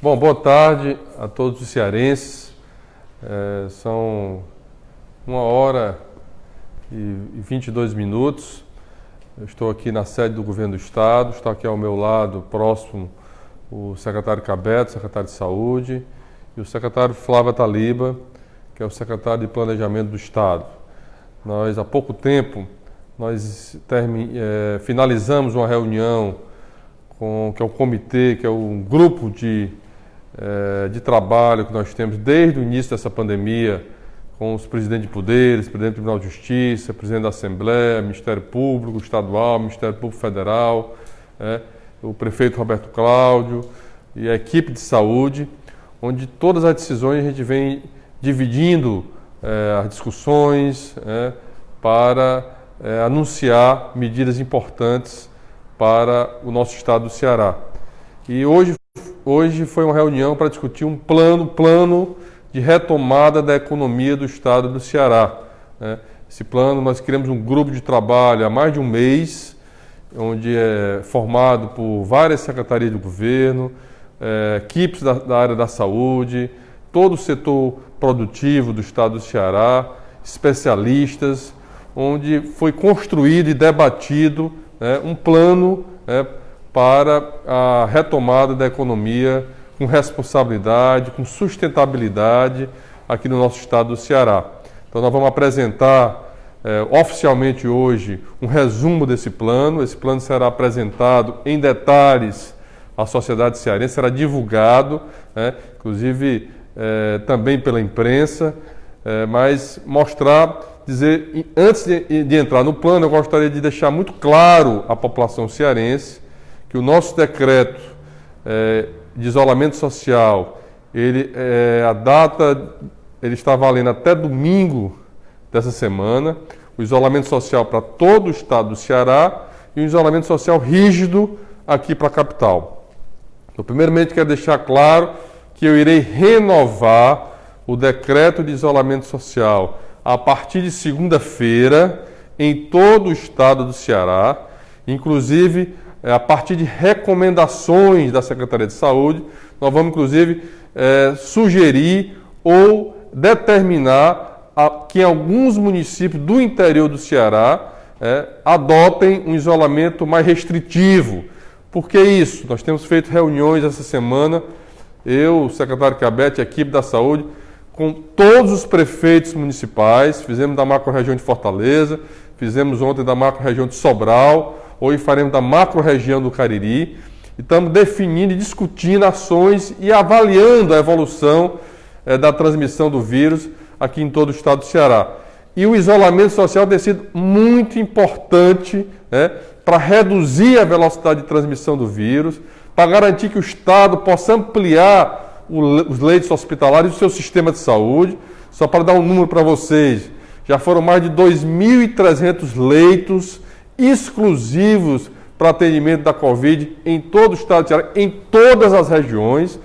Bom, boa tarde a todos os cearenses. São 1h22. Eu estou aqui na sede do Governo do Estado. Está aqui ao meu lado, próximo, o secretário Cabeto, secretário de Saúde, e o secretário Flávio Taliba, que é o secretário de Planejamento do Estado. Nós, há pouco tempo, finalizamos uma reunião que é o comitê, que é um grupo de trabalho que nós temos desde o início dessa pandemia, com os presidentes de poderes, presidente do Tribunal de Justiça, presidente da Assembleia, Ministério Público Estadual, Ministério Público Federal, o prefeito Roberto Cláudio e a equipe de saúde, onde todas as decisões a gente vem dividindo as discussões para anunciar medidas importantes para o nosso estado do Ceará. E hoje foi uma reunião para discutir um plano de retomada da economia do estado do Ceará. Esse plano, nós criamos um grupo de trabalho há mais de um mês, onde é formado por várias secretarias do governo, equipes da área da saúde, todo o setor produtivo do estado do Ceará, especialistas, onde foi construído e debatido um plano para a retomada da economia com responsabilidade, com sustentabilidade aqui no nosso estado do Ceará. Então nós vamos apresentar oficialmente hoje um resumo desse plano. Esse plano será apresentado em detalhes à sociedade cearense, será divulgado, inclusive também pela imprensa, mas dizer, antes de entrar no plano, eu gostaria de deixar muito claro à população cearense que o nosso decreto de isolamento social, ele está valendo até domingo dessa semana, o isolamento social para todo o estado do Ceará e o isolamento social rígido aqui para a capital. Então, primeiramente, quero deixar claro que eu irei renovar o decreto de isolamento social a partir de segunda-feira em todo o estado do Ceará, inclusive a partir de recomendações da Secretaria de Saúde. Nós vamos, inclusive, sugerir ou determinar que alguns municípios do interior do Ceará adotem um isolamento mais restritivo. Por que isso? Nós temos feito reuniões essa semana, eu, o secretário Cabeto e a equipe da saúde, com todos os prefeitos municipais. Fizemos da macro-região de Fortaleza, fizemos ontem da macro-região de Sobral, hoje faremos da macro-região do Cariri, e estamos definindo e discutindo ações e avaliando a evolução da transmissão do vírus aqui em todo o estado do Ceará. E o isolamento social tem sido muito importante para reduzir a velocidade de transmissão do vírus, para garantir que o estado possa ampliar os leitos hospitalares do seu sistema de saúde. Só para dar um número para vocês, já foram mais de 2.300 leitos exclusivos para atendimento da Covid em todo o estado de Ceará, em todas as regiões,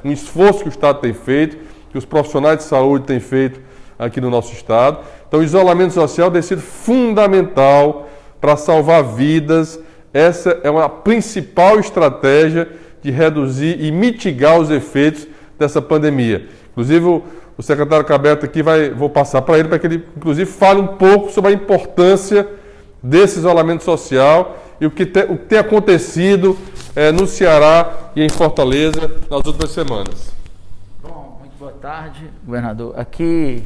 um esforço que o estado tem feito, que os profissionais de saúde têm feito aqui no nosso estado. Então, o isolamento social tem sido fundamental para salvar vidas. Essa é uma principal estratégia de reduzir e mitigar os efeitos dessa pandemia. Inclusive, o secretário Cabeto aqui vou passar para ele, para que ele, inclusive, fale um pouco sobre a importância desse isolamento social e o que tem acontecido no Ceará e em Fortaleza nas últimas semanas. Bom, muito boa tarde, governador. Aqui,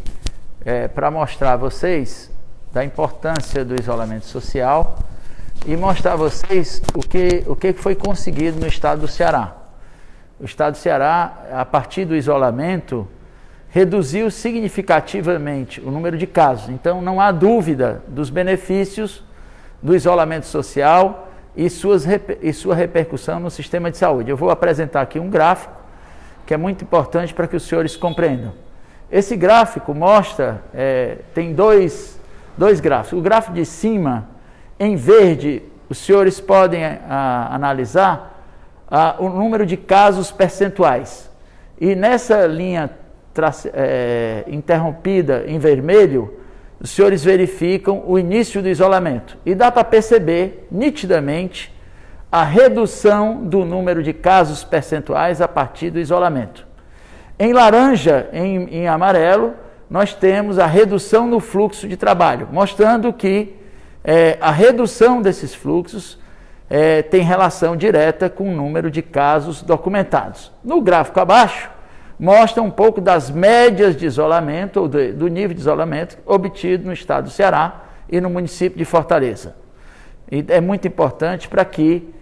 para mostrar a vocês da importância do isolamento social e mostrar a vocês o que foi conseguido no estado do Ceará. O estado do Ceará, a partir do isolamento, reduziu significativamente o número de casos. Então, não há dúvida dos benefícios do isolamento social e sua repercussão no sistema de saúde. Eu vou apresentar aqui um gráfico que é muito importante para que os senhores compreendam. Esse gráfico mostra, tem dois gráficos. O gráfico de cima, em verde, os senhores podem analisar o número de casos percentuais. E nessa linha interrompida em vermelho, os senhores verificam o início do isolamento. E dá para perceber nitidamente a redução do número de casos percentuais a partir do isolamento. Em laranja, em amarelo, nós temos a redução no fluxo de trabalho, mostrando que a redução desses fluxos tem relação direta com o número de casos documentados. No gráfico abaixo, mostra um pouco das médias de isolamento, ou do nível de isolamento obtido no estado do Ceará e no município de Fortaleza. E é muito importante para que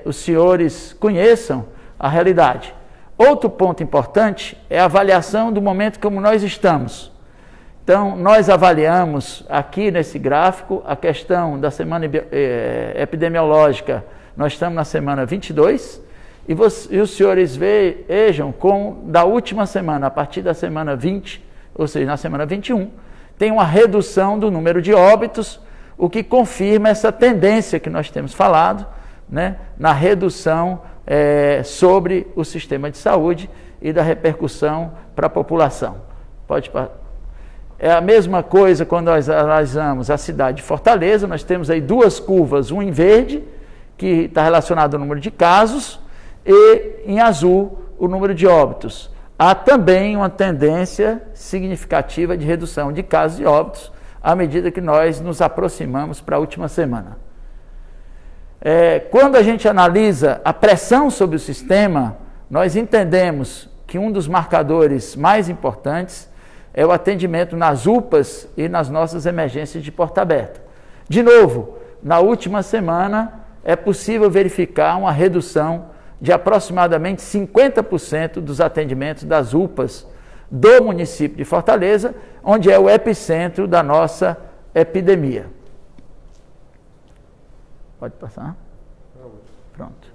os senhores conheçam a realidade. Outro ponto importante é a avaliação do momento como nós estamos. Então, nós avaliamos aqui nesse gráfico a questão da semana epidemiológica. Nós estamos na semana 22 e os senhores vejam da última semana, a partir da semana 20, ou seja, na semana 21, tem uma redução do número de óbitos, o que confirma essa tendência que nós temos falado, né, na redução sobre o sistema de saúde e da repercussão para a população. É a mesma coisa quando nós analisamos a cidade de Fortaleza. Nós temos aí duas curvas, uma em verde, que está relacionado ao número de casos, e em azul, o número de óbitos. Há também uma tendência significativa de redução de casos e óbitos à medida que nós nos aproximamos para a última semana. Quando a gente analisa a pressão sobre o sistema, nós entendemos que um dos marcadores mais importantes é o atendimento nas UPAs e nas nossas emergências de porta aberta. De novo, na última semana é possível verificar uma redução de aproximadamente 50% dos atendimentos das UPAs do município de Fortaleza, onde é o epicentro da nossa epidemia. Pode passar? Pronto.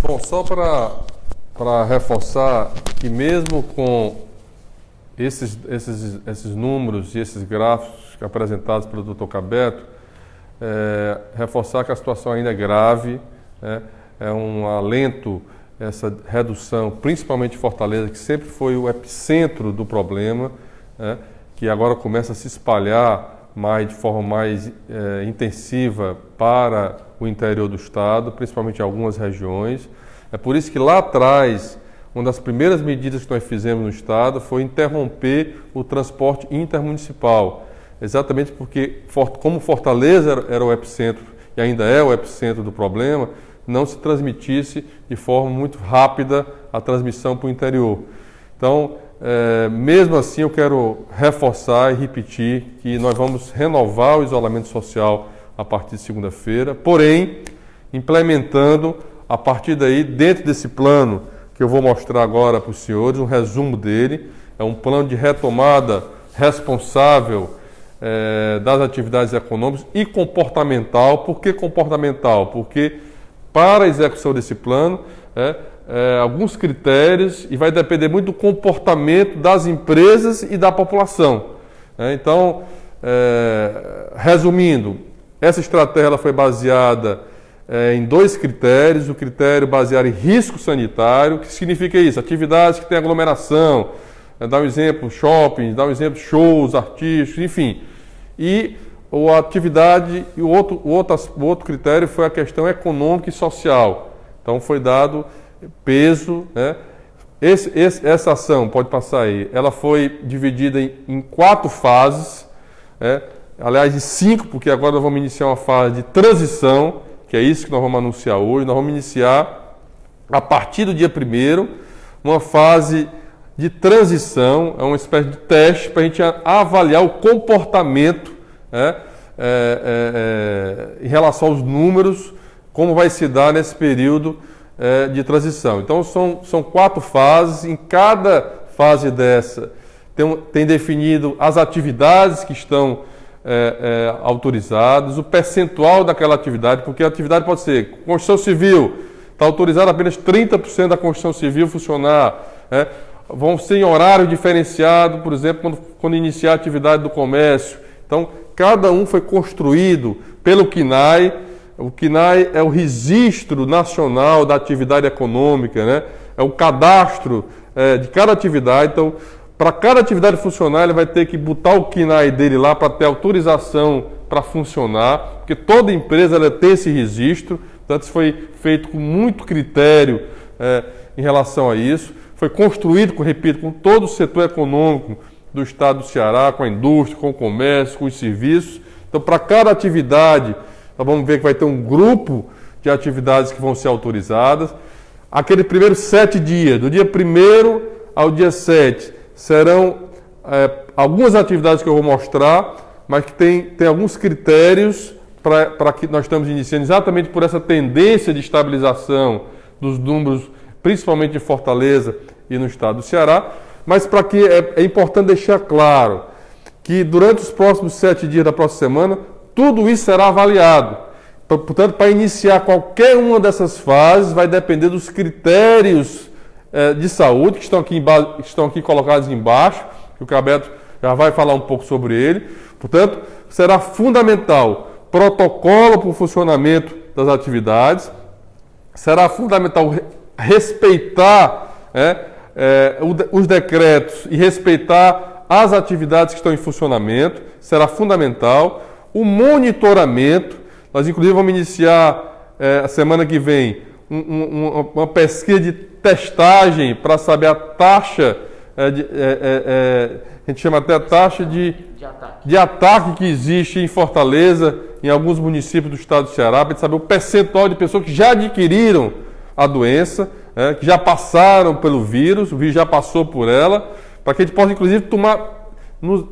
Bom, só para reforçar que mesmo com esses números e esses gráficos apresentados pelo Dr. Cabeto, reforçar que a situação ainda é grave, é um alento essa redução, principalmente em Fortaleza, que sempre foi o epicentro do problema, que agora começa a se espalhar de forma mais intensiva para o interior do estado, principalmente em algumas regiões. É por isso que lá atrás, uma das primeiras medidas que nós fizemos no estado foi interromper o transporte intermunicipal, exatamente porque, como Fortaleza era o epicentro e ainda é o epicentro do problema, não se transmitisse de forma muito rápida a transmissão para o interior. Então, mesmo assim, eu quero reforçar e repetir que nós vamos renovar o isolamento social a partir de segunda-feira, porém, implementando, a partir daí, dentro desse plano que eu vou mostrar agora para os senhores, um resumo dele, é um plano de retomada responsável das atividades econômicas e comportamental. Por que comportamental? Porque para a execução desse plano, alguns critérios, e vai depender muito do comportamento das empresas e da população. Então, resumindo, essa estratégia ela foi baseada em dois critérios: o critério baseado em risco sanitário. O que significa isso? Atividades que têm aglomeração, dá um exemplo, shopping, dá um exemplo, shows artísticos, enfim. E a atividade, e o outro critério foi a questão econômica e social. Então foi dado peso, né? Essa ação, pode passar aí, ela foi dividida em 4 fases, aliás, em 5, porque agora nós vamos iniciar uma fase de transição, que é isso que nós vamos anunciar hoje. Nós vamos iniciar, a partir do dia 1º, uma fase de transição, é uma espécie de teste para a gente avaliar o comportamento em relação aos números, como vai se dar nesse período de transição. Então, são 4 fases. Em cada fase dessa, tem definido as atividades que estão autorizadas, o percentual daquela atividade, porque a atividade pode ser construção civil, está autorizado apenas 30% da construção civil funcionar, vão ser em horário diferenciado, por exemplo, quando iniciar a atividade do comércio. Então, cada um foi construído pelo CNAE. O CNAE é o Registro Nacional da Atividade Econômica, né? É o cadastro de cada atividade. Então, para cada atividade funcionar, ele vai ter que botar o CNAE dele lá para ter autorização para funcionar, porque toda empresa ela tem esse registro, portanto, isso foi feito com muito critério em relação a isso, foi construído, repito, com todo o setor econômico do estado do Ceará, com a indústria, com o comércio, com os serviços. Então, para cada atividade, nós vamos ver que vai ter um grupo de atividades que vão ser autorizadas. Aquele primeiro 7 dias, do dia 1º ao dia 7, serão algumas atividades que eu vou mostrar, mas que tem alguns critérios para que nós estamos iniciando exatamente por essa tendência de estabilização dos números, principalmente em Fortaleza e no estado do Ceará, mas para que é importante deixar claro que durante os próximos 7 dias da próxima semana, tudo isso será avaliado. Portanto, para iniciar qualquer uma dessas fases, vai depender dos critérios de saúde que estão aqui colocados embaixo, que o Cabeto já vai falar um pouco sobre ele. Portanto, será fundamental protocolo para o funcionamento das atividades, será fundamental respeitar os decretos e respeitar as atividades que estão em funcionamento, será fundamental. O monitoramento, nós inclusive vamos iniciar a semana que vem uma pesquisa de testagem para saber a taxa, a gente chama até a taxa de ataque que existe em Fortaleza, em alguns municípios do estado do Ceará, para a gente saber o percentual de pessoas que já adquiriram a doença, que já passaram pelo vírus, o vírus já passou por ela, para que a gente possa inclusive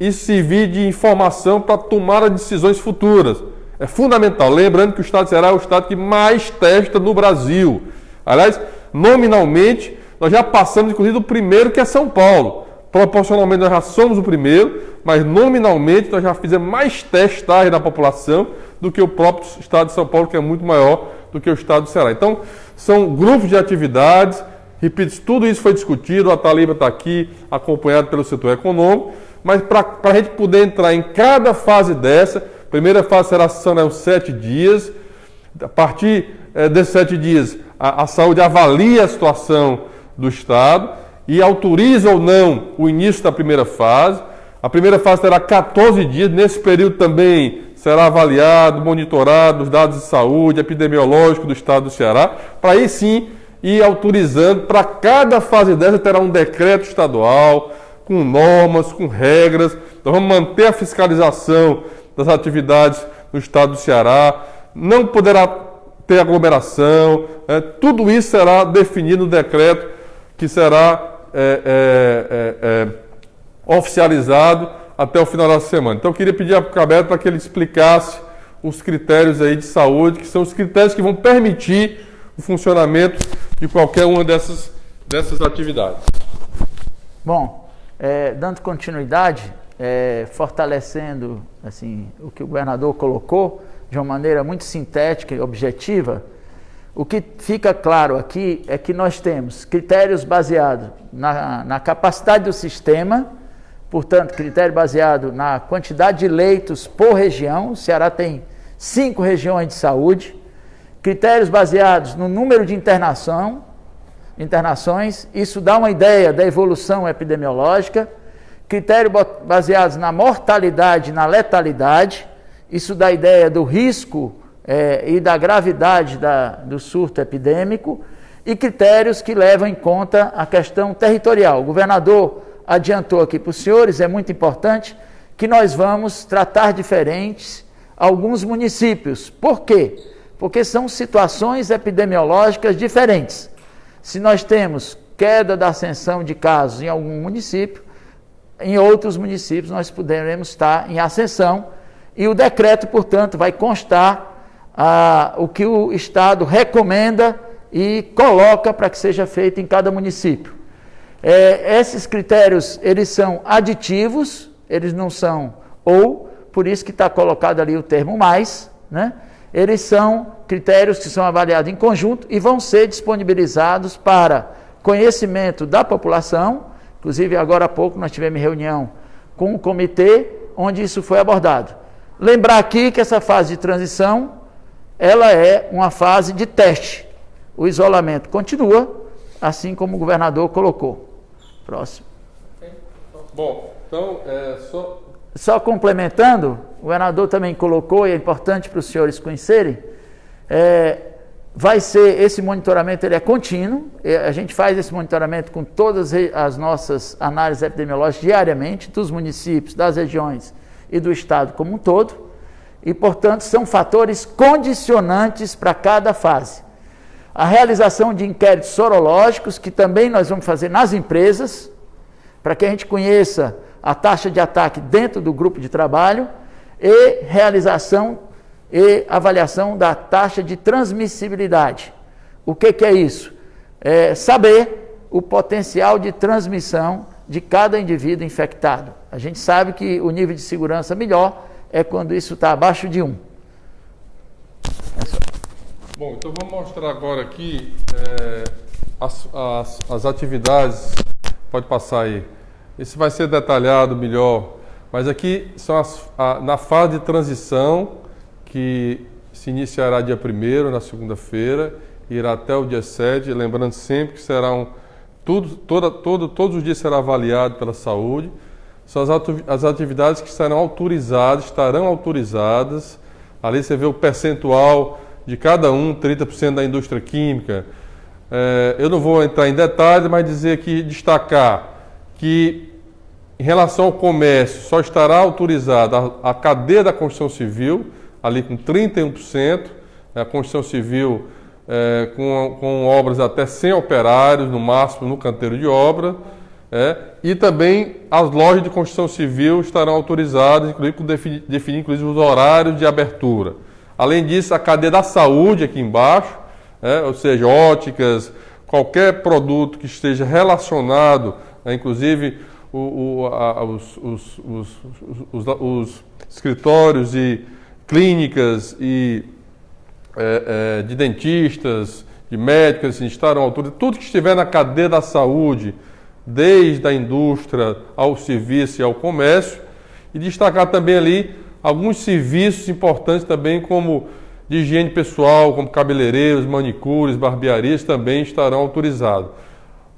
isso servir de informação para tomar as decisões futuras. É fundamental. Lembrando que o estado do Ceará é o estado que mais testa no Brasil. Aliás, nominalmente, nós já passamos, inclusive, do primeiro, que é São Paulo. Proporcionalmente, nós já somos o primeiro, mas nominalmente, nós já fizemos mais testagem da população do que o próprio estado de São Paulo, que é muito maior do que o estado do Ceará. Então, são grupos de atividades. Repito, tudo isso foi discutido. A Taliba está aqui, acompanhado pelo setor econômico. Mas para a gente poder entrar em cada fase dessa, a primeira fase serão 7 dias. A partir desses 7 dias, a saúde avalia a situação do estado e autoriza ou não o início da primeira fase. A primeira fase terá 14 dias. Nesse período também será avaliado, monitorado os dados de saúde epidemiológico do estado do Ceará, para aí sim ir autorizando. Para cada fase dessa terá um decreto estadual, com normas, com regras. Então vamos manter a fiscalização das atividades no estado do Ceará, não poderá ter aglomeração, tudo isso será definido no decreto que será oficializado até o final da semana. Então eu queria pedir ao Cabeto para que ele explicasse os critérios aí de saúde, que são os critérios que vão permitir o funcionamento de qualquer uma dessas atividades. Bom, dando continuidade, fortalecendo assim, o que o governador colocou de uma maneira muito sintética e objetiva, o que fica claro aqui é que nós temos critérios baseados na capacidade do sistema, portanto, critério baseado na quantidade de leitos por região. O Ceará tem 5 regiões de saúde. Critérios baseados no número de internações, isso dá uma ideia da evolução epidemiológica. Critérios baseados na mortalidade e na letalidade, isso dá ideia do risco e da gravidade do surto epidêmico. E critérios que levam em conta a questão territorial. O governador adiantou aqui para os senhores, é muito importante, que nós vamos tratar diferentes alguns municípios. Por quê? Porque são situações epidemiológicas diferentes. Se nós temos queda da ascensão de casos em algum município, em outros municípios nós poderemos estar em ascensão, e o decreto, portanto, vai constar o que o Estado recomenda e coloca para que seja feito em cada município. Esses critérios, eles são aditivos, eles não são por isso que está colocado ali o termo mais, né? Eles são critérios que são avaliados em conjunto e vão ser disponibilizados para conhecimento da população. Inclusive, agora há pouco nós tivemos reunião com o comitê, onde isso foi abordado. Lembrar aqui que essa fase de transição, ela é uma fase de teste. O isolamento continua, assim como o governador colocou. Próximo. Bom, então, só só complementando, o governador também colocou, e é importante para os senhores conhecerem, vai ser, esse monitoramento ele é contínuo, a gente faz esse monitoramento com todas as nossas análises epidemiológicas diariamente, dos municípios, das regiões e do estado como um todo, e portanto são fatores condicionantes para cada fase. A realização de inquéritos sorológicos, que também nós vamos fazer nas empresas, para que a gente conheça a taxa de ataque dentro do grupo de trabalho, e realização e avaliação da taxa de transmissibilidade. O que é isso? É saber o potencial de transmissão de cada indivíduo infectado. A gente sabe que o nível de segurança melhor é quando isso está abaixo de 1. Bom, então vamos mostrar agora aqui as atividades. Pode passar aí. Isso vai ser detalhado melhor, mas aqui são na fase de transição, que se iniciará dia 1º, na segunda-feira, e irá até o dia 7, lembrando sempre que serão todos os dias será avaliado pela saúde. São as atividades que estarão autorizadas. Ali você vê o percentual de cada 30% da indústria química. Eu não vou entrar em detalhes, mas dizer aqui, destacar que em relação ao comércio, só estará autorizada a cadeia da construção civil, ali com 31%, a construção civil com obras até 100 operários, no máximo, no canteiro de obra, e também as lojas de construção civil estarão autorizadas, inclusive definir os horários de abertura. Além disso, a cadeia da saúde aqui embaixo, ou seja, óticas, qualquer produto que esteja relacionado, inclusive os escritórios e clínicas e de dentistas, de médicos, assim, estarão autorizados. Tudo que estiver na cadeia da saúde, desde a indústria ao serviço e ao comércio, e destacar também ali alguns serviços importantes também, como de higiene pessoal, como cabeleireiros, manicures, barbearias, também estarão autorizados.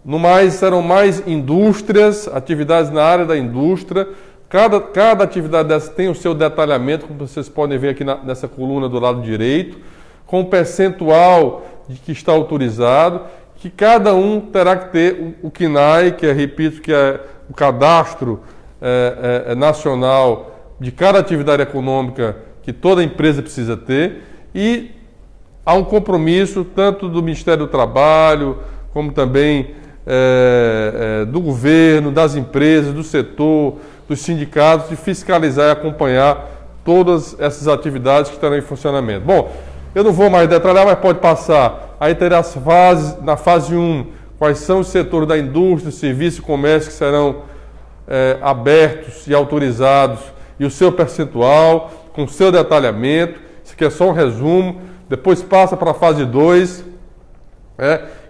No mais, serão mais indústrias, atividades na área da indústria. Cada atividade dessa tem o seu detalhamento, como vocês podem ver aqui nessa coluna do lado direito, com o percentual de que está autorizado, que cada um terá que ter o CNAE, que repito, que é o cadastro nacional de cada atividade econômica que toda empresa precisa ter, e há um compromisso tanto do Ministério do Trabalho, como também do governo, das empresas, do setor, dos sindicatos, de fiscalizar e acompanhar todas essas atividades que estarão em funcionamento. Bom, eu não vou mais detalhar, mas pode passar. Aí terá as fases, na fase 1, quais são os setores da indústria, serviço e comércio que serão abertos e autorizados, e o seu percentual, com o seu detalhamento. Isso aqui é só um resumo. Depois passa para a fase 2,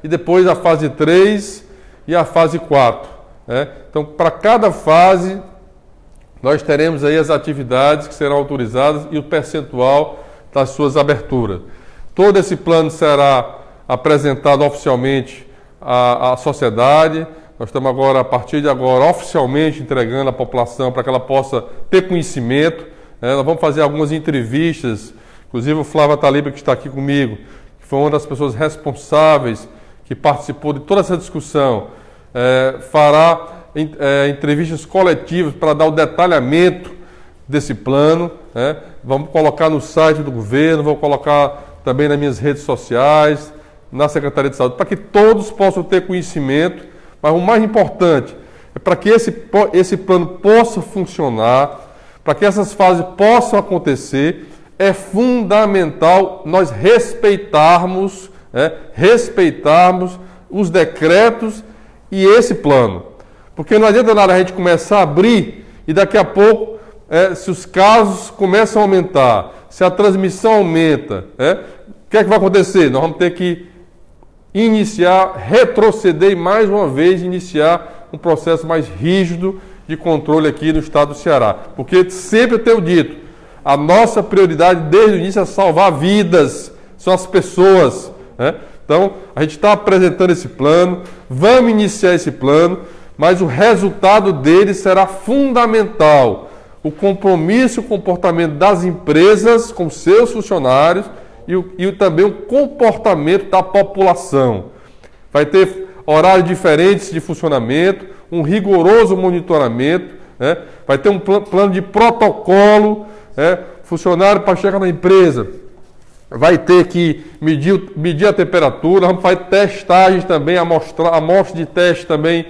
e depois a fase 3 e a fase 4. Então, para cada fase, nós teremos aí as atividades que serão autorizadas e o percentual das suas aberturas. Todo esse plano será apresentado oficialmente à sociedade. Nós estamos agora, a partir de agora, oficialmente entregando à população para que ela possa ter conhecimento. Nós vamos fazer algumas entrevistas, inclusive o Flávio Taliba, que está aqui comigo, que foi uma das pessoas responsáveis, que participou de toda essa discussão, fará entrevistas coletivas para dar o detalhamento desse plano. Vamos colocar no site do governo, vamos colocar também nas minhas redes sociais, na Secretaria de Saúde, para que todos possam ter conhecimento. Mas o mais importante é para que esse plano possa funcionar, para que essas fases possam acontecer, é fundamental nós respeitarmos os decretos e esse plano. Porque não adianta nada a gente começar a abrir e daqui a pouco, se os casos começam a aumentar, se a transmissão aumenta, o que é que vai acontecer? Nós vamos ter que retroceder e mais uma vez iniciar um processo mais rígido de controle aqui no estado do Ceará. Porque sempre eu tenho dito, a nossa prioridade desde o início é salvar vidas, são as pessoas. Então, a gente está apresentando esse plano, vamos iniciar esse plano, mas o resultado dele será fundamental. o compromisso e o comportamento das empresas com seus funcionários e também o comportamento da população. Vai ter horários diferentes de funcionamento, um rigoroso monitoramento, né? Vai ter um plano de protocolo, né? Funcionário para chegar na empresa vai ter que medir a temperatura, vamos fazer testagens também, amostra de teste também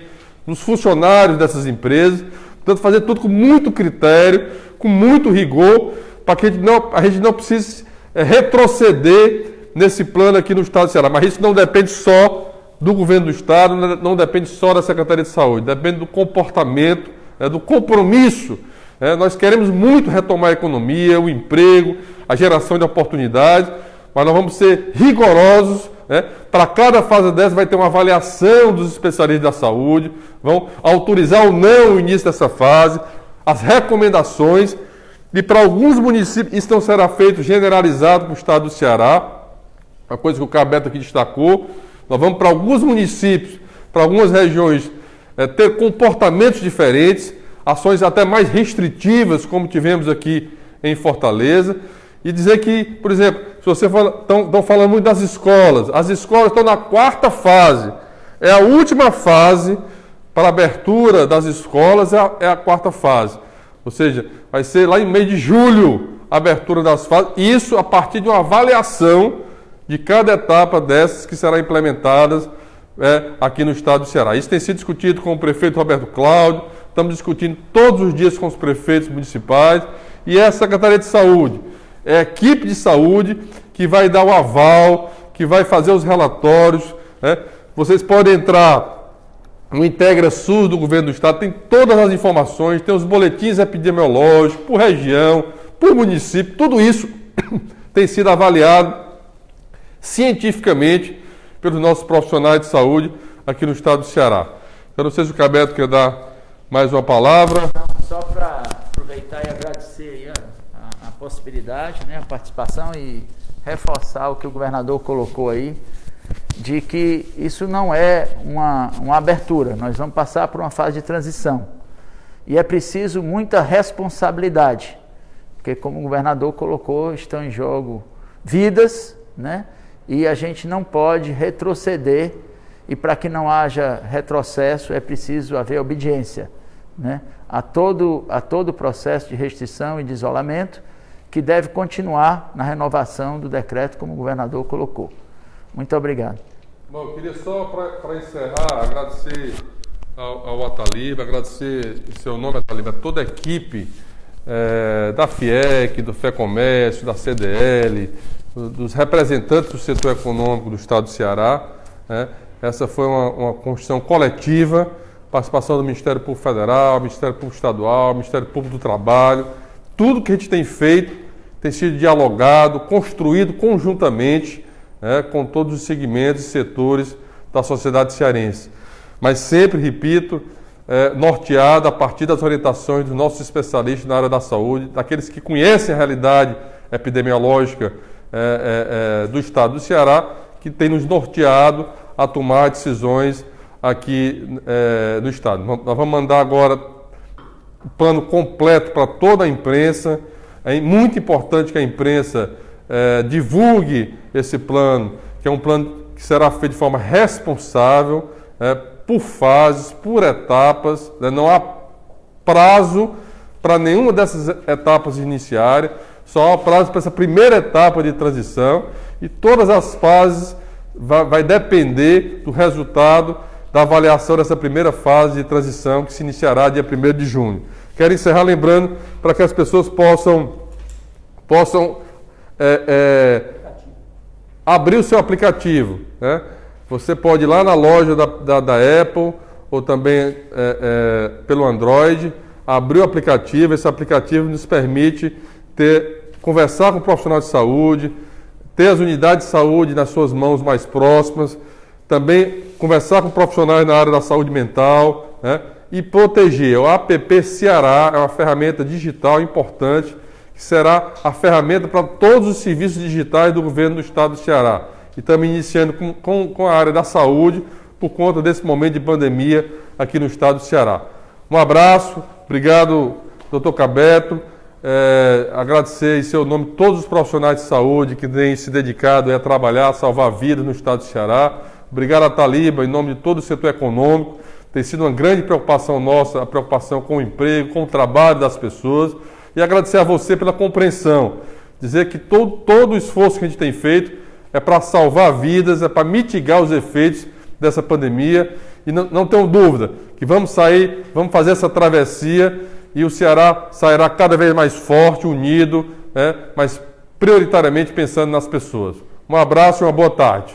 nos funcionários dessas empresas. Portanto, fazer tudo com muito critério, com muito rigor, para que a gente não precise retroceder nesse plano aqui no Estado do Ceará. Mas isso não depende só do governo do Estado, não depende só da Secretaria de Saúde, depende do comportamento, do compromisso. Nós queremos muito retomar a economia, o emprego, a geração de oportunidades, mas nós vamos ser rigorosos. Para cada fase dessa vai ter uma avaliação dos especialistas da saúde, vão autorizar ou não o início dessa fase, as recomendações, e para alguns municípios isso não será feito generalizado para o Estado do Ceará, uma coisa que o Cabeto aqui destacou. Nós vamos para alguns municípios, para algumas regiões, ter comportamentos diferentes, ações até mais restritivas, como tivemos aqui em Fortaleza, e dizer que, por exemplo, se você estão falando muito das escolas, as escolas estão na 4ª fase, é a última fase para a abertura das escolas, é a 4ª fase, ou seja, vai ser lá em mês de julho a abertura das fases, isso a partir de uma avaliação de cada etapa dessas que será implementadas aqui no Estado do Ceará. Isso tem sido discutido com o prefeito Roberto Cláudio, estamos discutindo todos os dias com os prefeitos municipais, e é a Secretaria de Saúde, é a equipe de saúde que vai dar o aval, que vai fazer os relatórios. Vocês podem entrar no Integra SUS do Governo do Estado, tem todas as informações, tem os boletins epidemiológicos, por região, por município, tudo isso tem sido avaliado cientificamente pelos nossos profissionais de saúde aqui no Estado do Ceará. Eu não sei se o Cabeto quer dar mais uma palavra. Só para aproveitar e agradecer aí a possibilidade, a participação, e reforçar o que o governador colocou aí, de que isso não é uma abertura, nós vamos passar por uma fase de transição. E é preciso muita responsabilidade, porque, como o governador colocou, estão em jogo vidas, e a gente não pode retroceder, e para que não haja retrocesso é preciso haver obediência a todo o processo de restrição e de isolamento, que deve continuar na renovação do decreto, como o governador colocou. Muito obrigado. Bom, eu queria só, para encerrar, agradecer ao Ataliba, agradecer em seu nome, Ataliba, a toda a equipe da FIEC, do FEComércio, da CDL, dos representantes do setor econômico do Estado do Ceará. Essa foi uma construção coletiva, participação do Ministério Público Federal, Ministério Público Estadual, Ministério Público do Trabalho. Tudo que a gente tem feito tem sido dialogado, construído conjuntamente com todos os segmentos e setores da sociedade cearense. Mas sempre, repito, norteado a partir das orientações dos nossos especialistas na área da saúde, daqueles que conhecem a realidade epidemiológica do Estado do Ceará, que tem nos norteado a tomar decisões aqui no Estado. Nós vamos mandar agora o plano completo para toda a imprensa. É muito importante que a imprensa divulgue esse plano, que é um plano que será feito de forma responsável, por fases, por etapas. Não há prazo para nenhuma dessas etapas iniciarem, só há prazo para essa primeira etapa de transição, e todas as fases vai depender do resultado da avaliação dessa primeira fase de transição, que se iniciará dia 1º de junho. Quero encerrar lembrando para que as pessoas possam abrir o seu aplicativo. Você pode ir lá na loja da Apple, ou também pelo Android, abrir o aplicativo. Esse aplicativo nos permite conversar com o profissional de saúde, ter as unidades de saúde nas suas mãos mais próximas, também conversar com profissionais na área da saúde mental, e proteger. O app Ceará é uma ferramenta digital importante, que será a ferramenta para todos os serviços digitais do governo do Estado do Ceará. E estamos iniciando com a área da saúde, por conta desse momento de pandemia aqui no Estado do Ceará. Um abraço, obrigado doutor Cabeto, agradecer em seu nome todos os profissionais de saúde que têm se dedicado a trabalhar, a salvar vidas no estado do Ceará. Obrigado a Taliba, em nome de todo o setor econômico. Tem sido uma grande preocupação nossa, a preocupação com o emprego, com o trabalho das pessoas. E agradecer a você pela compreensão. Dizer que todo o esforço que a gente tem feito é para salvar vidas, é para mitigar os efeitos dessa pandemia. E não tenho dúvida que vamos sair, vamos fazer essa travessia e o Ceará sairá cada vez mais forte, unido, né, mas prioritariamente pensando nas pessoas. Um abraço e uma boa tarde.